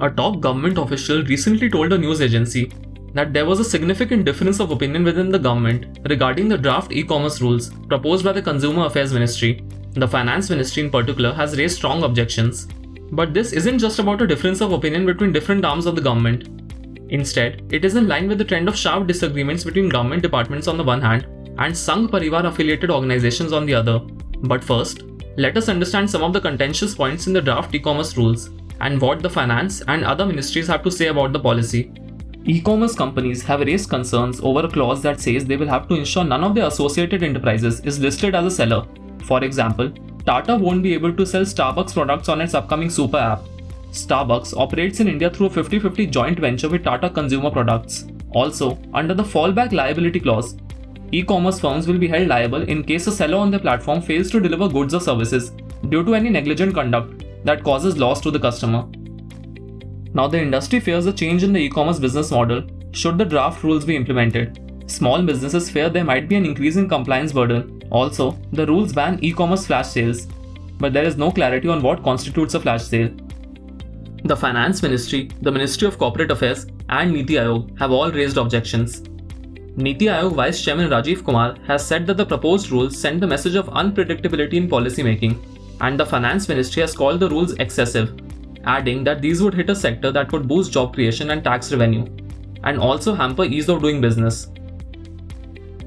A top government official recently told a news agency that there was a significant difference of opinion within the government regarding the draft e-commerce rules proposed by the Consumer Affairs Ministry. The Finance Ministry in particular has raised strong objections. But this isn't just about a difference of opinion between different arms of the government. Instead, it is in line with the trend of sharp disagreements between government departments on the one hand and Sangh Parivar affiliated organizations on the other. But first, let us understand some of the contentious points in the draft e-commerce rules and what the finance and other ministries have to say about the policy. E-commerce companies have raised concerns over a clause that says they will have to ensure none of their associated enterprises is listed as a seller. For example, Tata won't be able to sell Starbucks products on its upcoming super app. Starbucks operates in India through a 50-50 joint venture with Tata Consumer Products. Also, under the fallback liability clause, e-commerce firms will be held liable in case a seller on their platform fails to deliver goods or services due to any negligent conduct that causes loss to the customer. Now, the industry fears a change in the e-commerce business model should the draft rules be implemented. Small businesses fear there might be an increase in compliance burden. Also, the rules ban e-commerce flash sales, but there is no clarity on what constitutes a flash sale. The Finance Ministry, the Ministry of Corporate Affairs, and NITI Aayog have all raised objections. NITI Aayog Vice Chairman Rajiv Kumar has said that the proposed rules send the message of unpredictability in policy making, and the Finance Ministry has called the rules excessive, adding that these would hit a sector that could boost job creation and tax revenue, and also hamper ease of doing business.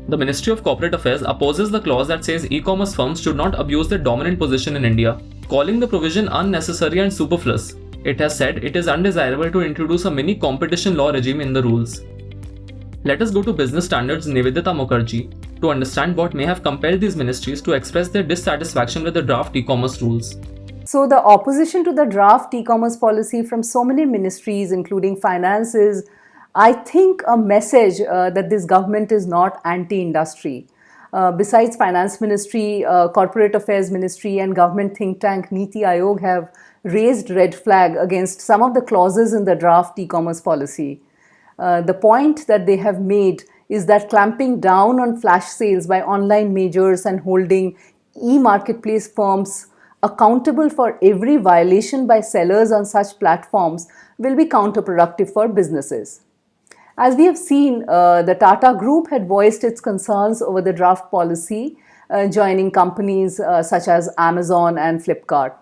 The Ministry of Corporate Affairs opposes the clause that says e-commerce firms should not abuse their dominant position in India, calling the provision unnecessary and superfluous. It has said it is undesirable to introduce a mini competition law regime in the rules. Let us go to Business Standards Nivedita Mukherjee to understand what may have compelled these ministries to express their dissatisfaction with the draft e-commerce rules. So the opposition to the draft e-commerce policy from so many ministries, including finance, is, I think, a message that this government is not anti-industry. Besides Finance Ministry, Corporate Affairs Ministry and government think tank NITI Aayog have raised red flag against some of the clauses in the draft e-commerce policy. The point that they have made is that clamping down on flash sales by online majors and holding e-marketplace firms accountable for every violation by sellers on such platforms will be counterproductive for businesses. As we have seen, the Tata Group had voiced its concerns over the draft policy, joining companies such as Amazon and Flipkart.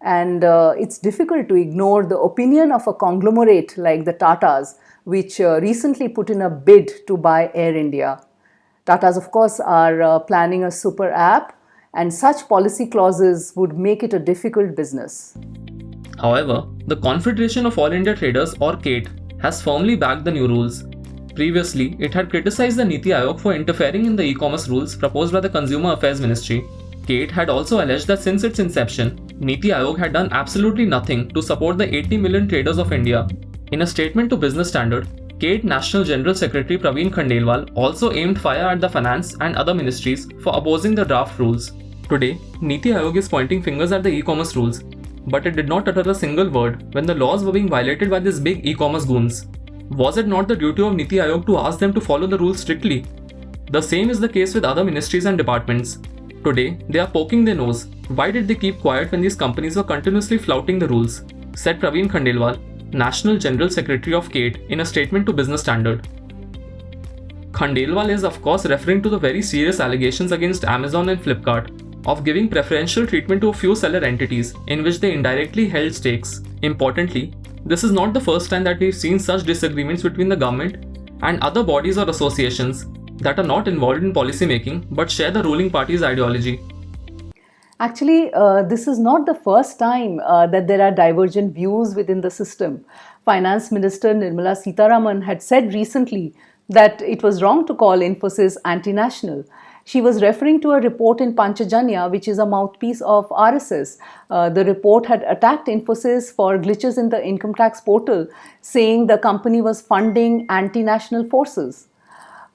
And it's difficult to ignore the opinion of a conglomerate like the Tatas, which recently put in a bid to buy Air India. Tatas, of course, are planning a super app, and such policy clauses would make it a difficult business. However, the Confederation of All India Traders, or CATE, has firmly backed the new rules. Previously, it had criticized the NITI Aayog for interfering in the e-commerce rules proposed by the Consumer Affairs Ministry. CATE had also alleged that since its inception, NITI Aayog had done absolutely nothing to support the 80 million traders of India. In a statement to Business Standard, CATE National General Secretary Praveen Khandelwal also aimed fire at the finance and other ministries for opposing the draft rules. Today, NITI Aayog is pointing fingers at the e-commerce rules, but it did not utter a single word when the laws were being violated by these big e-commerce goons. Was it not the duty of NITI Aayog to ask them to follow the rules strictly? The same is the case with other ministries and departments. Today, they are poking their nose. Why did they keep quiet when these companies were continuously flouting the rules? Said Praveen Khandelwal, National General Secretary of CATE, in a statement to Business Standard. Khandelwal is of course referring to the very serious allegations against Amazon and Flipkart of giving preferential treatment to a few seller entities in which they indirectly held stakes. Importantly, this is not the first time that we've seen such disagreements between the government and other bodies or associations that are not involved in policy making but share the ruling party's ideology. Actually, this is not the first time that there are divergent views within the system. Finance Minister Nirmala Sitharaman had said recently that it was wrong to call Infosys anti-national. She was referring to a report in Panchajanya, which is a mouthpiece of RSS. The report had attacked Infosys for glitches in the income tax portal, saying the company was funding anti-national forces.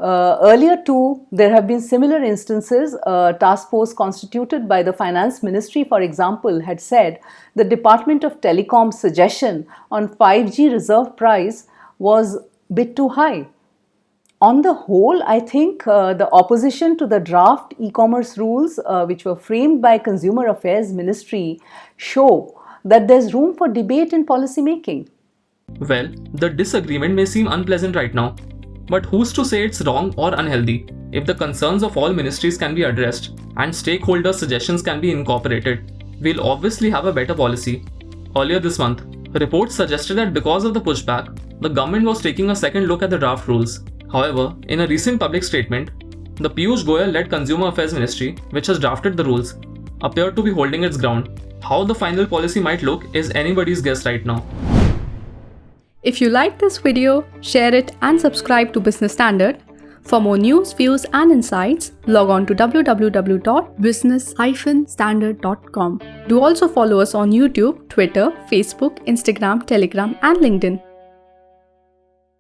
Earlier too, there have been similar instances. A task force constituted by the Finance Ministry, for example, had said the Department of Telecom's suggestion on 5G reserve price was a bit too high. On the whole, I think the opposition to the draft e-commerce rules, which were framed by Consumer Affairs Ministry, show that there's room for debate in policy making. Well, the disagreement may seem unpleasant right now, but who's to say it's wrong or unhealthy? If the concerns of all ministries can be addressed and stakeholder suggestions can be incorporated, we'll obviously have a better policy. Earlier this month, reports suggested that because of the pushback, the government was taking a second look at the draft rules. However, in a recent public statement, the Piyush Goyal-led Consumer Affairs Ministry, which has drafted the rules, appeared to be holding its ground. How the final policy might look is anybody's guess right now. If you like this video, share it and subscribe to Business Standard. For more news, views and insights, log on to www.business-standard.com. Do also follow us on YouTube, Twitter, Facebook, Instagram, Telegram and LinkedIn.